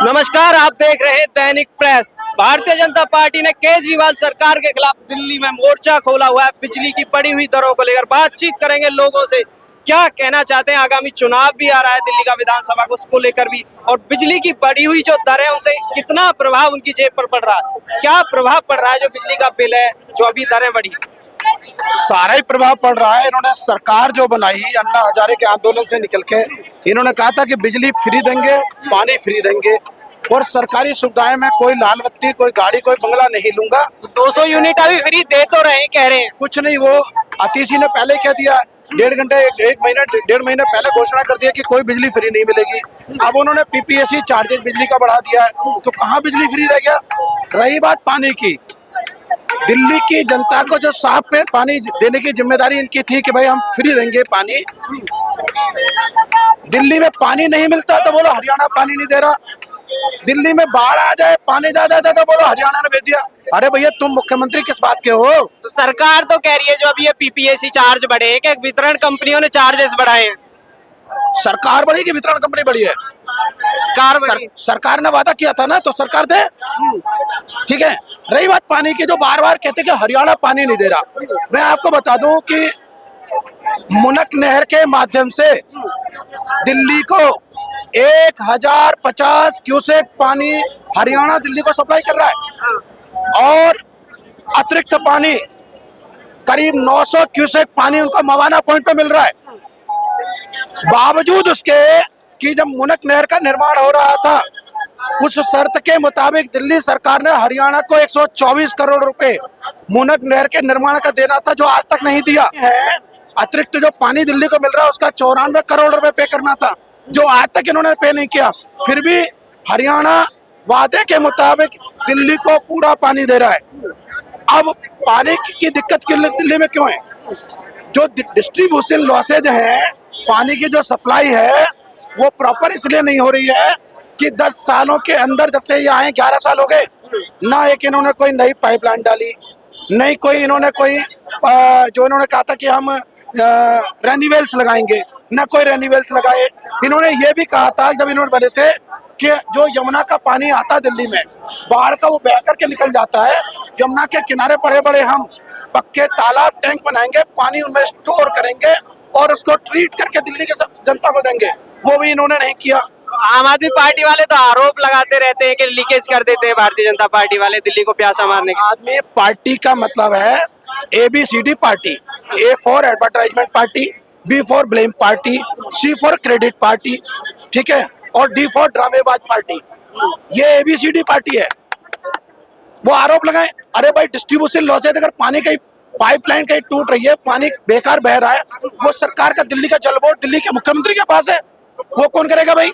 नमस्कार, आप देख रहे हैं दैनिक प्रेस। भारतीय जनता पार्टी ने केजरीवाल सरकार के खिलाफ दिल्ली में मोर्चा खोला हुआ है। बिजली की बढ़ी हुई दरों को लेकर बातचीत करेंगे लोगों से, क्या कहना चाहते हैं। आगामी चुनाव भी आ रहा है दिल्ली का विधानसभा को, उसको लेकर भी, और बिजली की बढ़ी हुई जो दर है उनसे कितना प्रभाव उनकी जेब पर पड़ रहा है, क्या प्रभाव पड़ रहा है जो बिजली का बिल है, जो अभी दरें बढ़ी। सारा ही प्रभाव पड़ रहा है। इन्होंने सरकार जो बनाई अन्ना हजारे के आंदोलन से निकल के इन्होंने कहा था कि बिजली फ्री देंगे, पानी फ्री देंगे और सरकारी सुविधाएं में कोई लाल बत्ती, कोई गाड़ी, कोई बंगला नहीं लूंगा। 200 यूनिट अभी फ्री दे तो रहे, कह रहे हैं। कुछ नहीं, वो आतिशी ने पहले कह दिया, डेढ़ महीने पहले घोषणा कर दिया कि कोई बिजली फ्री नहीं मिलेगी। अब उन्होंने पीपीएससी चार्जेस बिजली का बढ़ा दिया है, तो कहाँ बिजली फ्री रह गया। रही बात पानी की, दिल्ली की जनता को जो साफ पानी देने की जिम्मेदारी इनकी थी कि भाई हम फ्री देंगे पानी, दिल्ली में पानी नहीं मिलता तो बोलो हरियाणा पानी नहीं दे रहा। दिल्ली में बाढ़ आ जाए, पानी ज्यादा आता तो बोलो हरियाणा ने भेज दिया। अरे भैया, तुम मुख्यमंत्री किस बात के हो। तो सरकार तो कह रही है जो अभी ये पीपीएससी चार्ज बढ़े हैं कि वितरण कंपनियों ने चार्जेस बढ़ाए हैं। सरकार बढ़ी कि वितरण कंपनी बढ़ी है? सरकार ने वादा किया था ना, तो सरकार दे। ठीक है। रही बात पानी की, जो बार बार कहते कि हरियाणा पानी नहीं दे रहा, मैं आपको बता दूं कि मुनक नहर के माध्यम से दिल्ली को 1050 क्यूसेक पानी हरियाणा दिल्ली को सप्लाई कर रहा है और अतिरिक्त पानी करीब 900 क्यूसेक पानी उनका मवाना पॉइंट पे मिल रहा है। बावजूद उसके कि जब मुनक नहर का निर्माण हो रहा था, उस शर्त के मुताबिक दिल्ली सरकार ने हरियाणा को 124 करोड़ रुपए मुनक नहर के निर्माण का देना था, जो आज तक नहीं दिया है। अतिरिक्त जो पानी दिल्ली को मिल रहा है उसका 94 करोड़ रुपए पे करना था, जो आज तक इन्होंने पे नहीं किया। फिर भी हरियाणा वादे के मुताबिक दिल्ली को पूरा पानी दे रहा है। अब पानी की दिक्कत दिल्ली में क्यों है? जो डिस्ट्रीब्यूशन लॉसेज है, पानी की जो सप्लाई है वो प्रॉपर इसलिए नहीं हो रही है कि 10 सालों के अंदर, जब से ये आए 11 साल हो गए ना, एक इन्होंने कोई नई पाइपलाइन डाली, नहीं कोई इन्होंने कोई जो इन्होंने कहा था कि हम रेन्यूवेल्स लगाएंगे, ना कोई रेन्यूवेल्स लगाए। इन्होंने ये भी कहा था जब इन्होंने बने थे कि जो यमुना का पानी आता दिल्ली में, बाढ़ का, वो बह करके निकल जाता है। यमुना के किनारे बड़े बड़े हम पक्के तालाब, टैंक बनाएंगे, पानी उनमें स्टोर करेंगे और उसको ट्रीट करके दिल्ली के सब जनता को देंगे। वो भी इन्होंने नहीं किया। आम आदमी पार्टी वाले तो आरोप लगाते रहते हैं कि लीकेज कर देते हैं भारतीय जनता पार्टी वाले दिल्ली को प्यासा मारने के। आदमी पार्टी का मतलब है ABCD party. A for advertisement party, B for blame party, C for credit party, ठीक है, और D फॉर ड्रामेबाज पार्टी। ये ABCD पार्टी है। वो आरोप लगाए, अरे भाई डिस्ट्रीब्यूशन लॉस है, अगर पानी की पाइपलाइन कहीं टूट रही है, पानी बेकार बह रहा है, वो सरकार का दिल्ली का जल बोर्ड दिल्ली के मुख्यमंत्री के पास है, वो कौन करेगा भाई।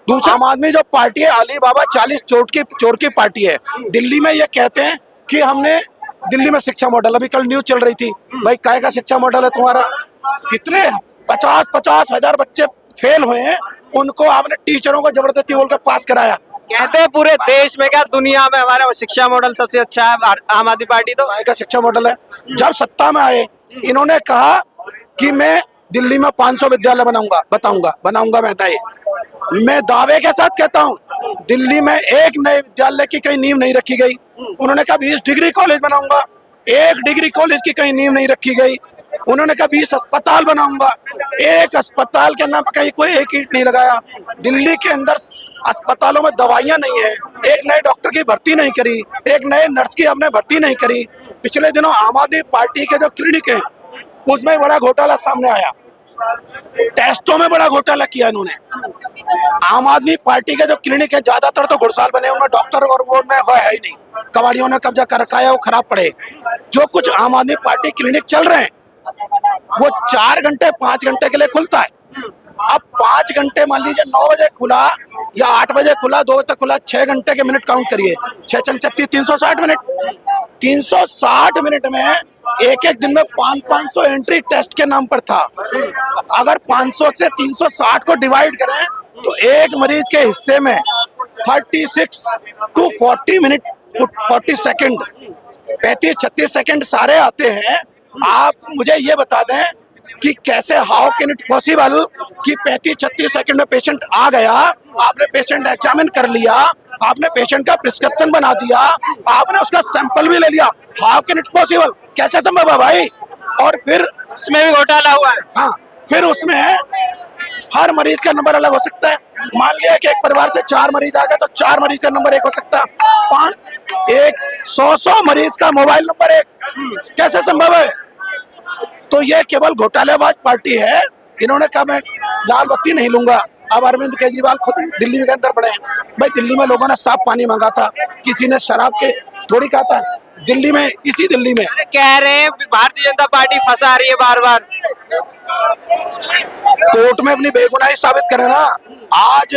दूसरा, आम आदमी जो पार्टी है, अली बाबा 40 चोर की पार्टी है। दिल्ली में ये कहते हैं कि हमने दिल्ली में शिक्षा मॉडल, अभी कल न्यूज चल रही थी, भाई काय का शिक्षा मॉडल है तुम्हारा। कितने 50 हजार बच्चे फेल हुए हैं, उनको आपने टीचरों को जबरदस्ती बोलकर पास कराया। कहते हैं पूरे देश में, क्या दुनिया में हमारा शिक्षा मॉडल सबसे अच्छा है आम आदमी पार्टी। तो काय का शिक्षा मॉडल है। जब सत्ता में आए, इन्होंने कहा कि मैं दिल्ली में 500 विद्यालय बनाऊंगा। मैं दावे के साथ कहता हूँ, दिल्ली में एक नए विद्यालय की कहीं नींव नहीं रखी गई। उन्होंने कहा 20 डिग्री कॉलेज बनाऊंगा, एक डिग्री कॉलेज की कहीं नींव नहीं रखी गई। उन्होंने कहा 20 अस्पताल बनाऊंगा, एक अस्पताल के नाम पर कहीं कोई एक ईंट नहीं लगाया। दिल्ली के अंदर अस्पतालों में दवाइयां नहीं है, एक नए डॉक्टर की भर्ती नहीं करी, एक नए नर्स की हमने भर्ती नहीं करी। पिछले दिनों आम आदमी पार्टी के जो क्लिनिक है उसमें बड़ा घोटाला सामने आया, टेस्टों में बड़ा घोटाला किया इन्होंने। आम आदमी पार्टी के जो क्लिनिक है, ज्यादातर तो घुड़साल बने, उनमें डॉक्टर और वो में है ही नहीं, कबाड़ियों ने कब्जा कर रखा है, वो खराब पड़े। जो कुछ आम आदमी पार्टी क्लिनिक चल रहे हैं वो 4 घंटे 5 घंटे के लिए खुलता है। अब 5 घंटे, मान लीजिए 9 बजे खुला या 8 बजे खुला, 2 बजे तक खुला, 6 घंटे के मिनट काउंट करिए, 6 × 36 360 मिनट। 360 मिनट में एक दिन में 500 एंट्री टेस्ट के नाम पर था। अगर 500 से 360 को डिवाइड करें तो एक मरीज के हिस्से में 36 to 40 मिनट 40 सेकंड 35-36 सेकंड सारे आते हैं। आप मुझे ये बता दें कि कैसे हाउ कैन इट पॉसिबल कि 35-36 सेकंड में पेशेंट आ गया, आपने पेशेंट एग्जामिन कर लिया, आपने पेशेंट का प्रिस्क्रिप्शन बना दिया, आपने उसका सैंपल भी ले लिया, हाउ कैन इट पॉसिबल, कैसे संभव है भाई? और फिर उसमें भी घोटाला हुआ है। हाँ, फिर उसमें हर मरीज का नंबर अलग हो सकता है। मान लिया कि एक परिवार से 4 मरीज आ गए तो 4 मरीज का नंबर एक हो सकता है, 100 मरीज का मोबाइल नंबर एक, कैसे संभव है? तो ये केवल घोटालेबाज पार्टी है। इन्होंने कहा मैं लाल बत्ती नहीं लूंगा। अब अरविंद केजरीवाल खुद दिल्ली के अंदर पड़े हैं। भाई दिल्ली में लोगों ने साफ पानी मांगा था, किसी ने शराब के थोड़ी कहा था। दिल्ली में, इसी दिल्ली में कह रहे हैं भारतीय जनता पार्टी फंसा रही है बार बार। कोर्ट में अपनी बेगुनाही साबित करे ना। आज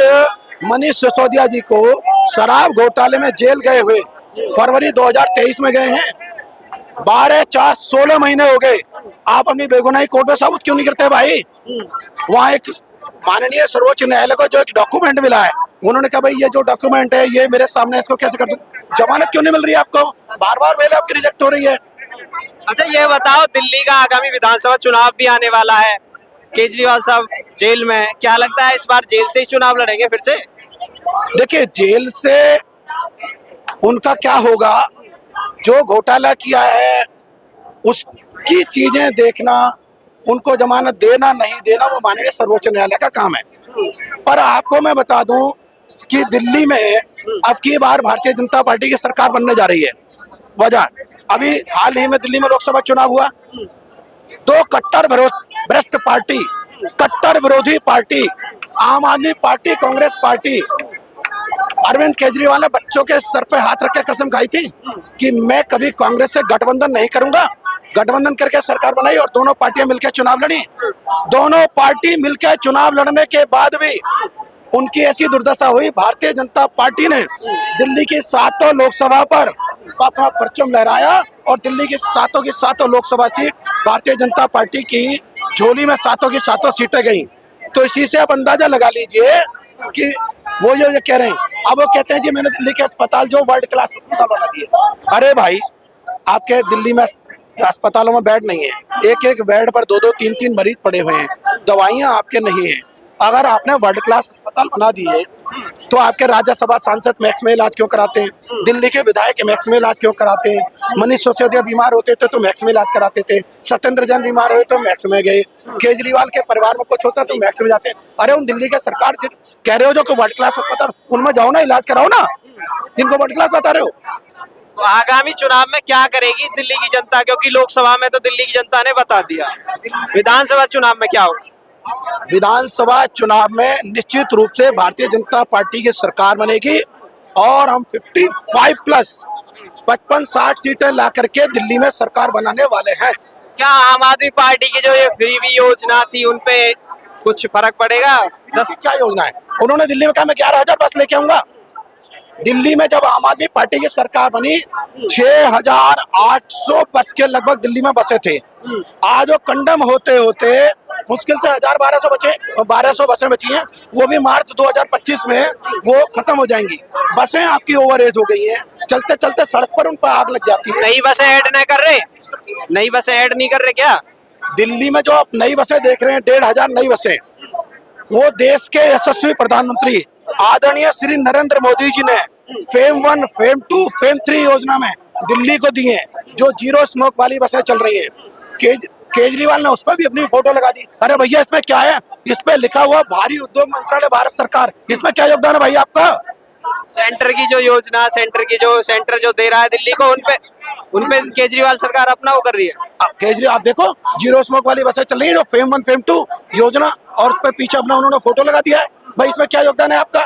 मनीष सिसोदिया जी को शराब घोटाले में जेल गए हुए फरवरी 2023 में गए हैं, 16 महीने हो गए। आप अपनी बेगुनाही कोर्ट में साबित क्यों नहीं करते भाई? वहाँ एक माननीय सर्वोच्च न्यायालय को जो एक डॉक्यूमेंट मिला है, उन्होंने कहा भाई ये जो डॉक्यूमेंट है ये मेरे सामने, इसको कैसे कर दूं? जमानत क्यों नहीं मिल रही है आपको? बार बार बेल आपकी रिजेक्ट हो रही है। अच्छा ये बताओ, दिल्ली का आगामी विधानसभा चुनाव भी आने वाला है, केजरीवाल साहब जेल में है, क्या लगता है इस बार जेल से ही चुनाव लड़ेंगे फिर से? देखिए जेल से उनका क्या होगा, जो घोटाला किया है उसकी चीजें देखना, उनको जमानत देना नहीं देना वो माननीय सर्वोच्च न्यायालय का काम है। पर आपको मैं बता दूं कि दिल्ली में अब की बार भारतीय जनता पार्टी की सरकार बनने जा रही है। वजह अभी हाल ही में दिल्ली में लोकसभा चुनाव हुआ, 2 कट्टर भ्रष्ट पार्टी, कट्टर विरोधी पार्टी, आम आदमी पार्टी, कांग्रेस पार्टी, अरविंद केजरीवाल ने बच्चों के सर पे हाथ रख के कसम खाई थी कि मैं कभी कांग्रेस से गठबंधन नहीं करूंगा। गठबंधन करके सरकार बनाई और दोनों पार्टियां मिलकर चुनाव लड़ी। दोनों पार्टी मिलकर चुनाव लड़ने के बाद भी उनकी ऐसी दुर्दशा हुई, भारतीय जनता पार्टी ने दिल्ली की 7 लोकसभा पर अपना परचम लहराया और दिल्ली की 7 लोकसभा सीट भारतीय जनता पार्टी की झोली में 7 सीटें गई। तो इसी से आप अंदाजा लगा लीजिए कि वो जो कह रहे हैं, अब वो कहते हैं जी मैंने दिल्ली के अस्पताल जो वर्ल्ड क्लास अस्पताल बना दिए। अरे भाई आपके दिल्ली में अस्पतालों में बेड नहीं है, एक बेड पर 2-2, 3-3 मरीज पड़े हुए हैं, दवाइयां आपके नहीं है। अगर आपने वर्ल्ड क्लास अस्पताल बना दिए तो आपके राज्यसभा सांसद मैक्स में इलाज क्यों कराते हैं? दिल्ली के विधायक मैक्स में इलाज क्यों कराते हैं? मनीष सिसोदिया बीमार होते थे तो मैक्स में इलाज कराते थे, सत्येंद्र जैन बीमार हुए तो मैक्स में गए, केजरीवाल के परिवार में कुछ होता तो मैक्स में जाते हैं। अरे उन दिल्ली के सरकार कह रहे हो जो वर्ल्ड क्लास अस्पताल, उनमें जाओ ना, इलाज कराओ ना, जिनको वर्ल्ड क्लास बता रहे हो। तो आगामी चुनाव में क्या करेगी दिल्ली की जनता, क्योंकि लोकसभा में तो दिल्ली की जनता ने बता दिया, विधानसभा चुनाव में क्या होगा? विधानसभा चुनाव में निश्चित रूप से भारतीय जनता पार्टी की सरकार बनेगी और हम 55 प्लस 55-60 सीटें ला करके दिल्ली में सरकार बनाने वाले हैं। क्या आम आदमी पार्टी की जो ये फ्रीबी योजना थी उनपे कुछ फर्क पड़ेगा? क्या योजना है? उन्होंने दिल्ली में कहा मैं 11,000 बस लेके आऊंगा। दिल्ली में जब आम आदमी पार्टी की सरकार बनी 6,800 बस के लगभग दिल्ली में बसे थे। आज वो कंडम होते होते मुश्किल से 1,000-1,200 बचे, 1,200 बसें बची हैं, वो भी मार्च 2025 में वो खत्म हो जाएंगी। बसें आपकी ओवरएज हो गई हैं, चलते चलते सड़क पर उन पर आग लग जाती है। नई बसें ऐड नहीं कर रहे? नई बसें ऐड नहीं कर रहे क्या? दिल्ली में जो आप नई बसें देख रहे हैं, 1,500 नई बसें, वो देश के यशस्वी प्रधानमंत्री आदरणीय श्री नरेंद्र मोदी जी ने फेम 1, फेम 2, फेम 3 योजना में दिल्ली को दी है, जो जीरो स्मोक वाली बसें चल रही है। केजरीवाल ने उस पर भी अपनी फोटो लगा दी। अरे भैया इसमें क्या है? इस पे लिखा हुआ भारी उद्योग मंत्रालय भारत सरकार, इसमें क्या योगदान है भाई आपका? सेंटर की जो योजना, सेंटर जो दे रहा है दिल्ली को, उनपे केजरीवाल सरकार अपना वो कर रही है। केजरीवाल आप देखो, जीरो स्मोक वाली बसें चल रही है, जो फेम 1, फेम 2 योजना, और उस पर पीछे अपना उन्होंने फोटो लगा दिया है। भाई इसमें क्या योगदान है आपका?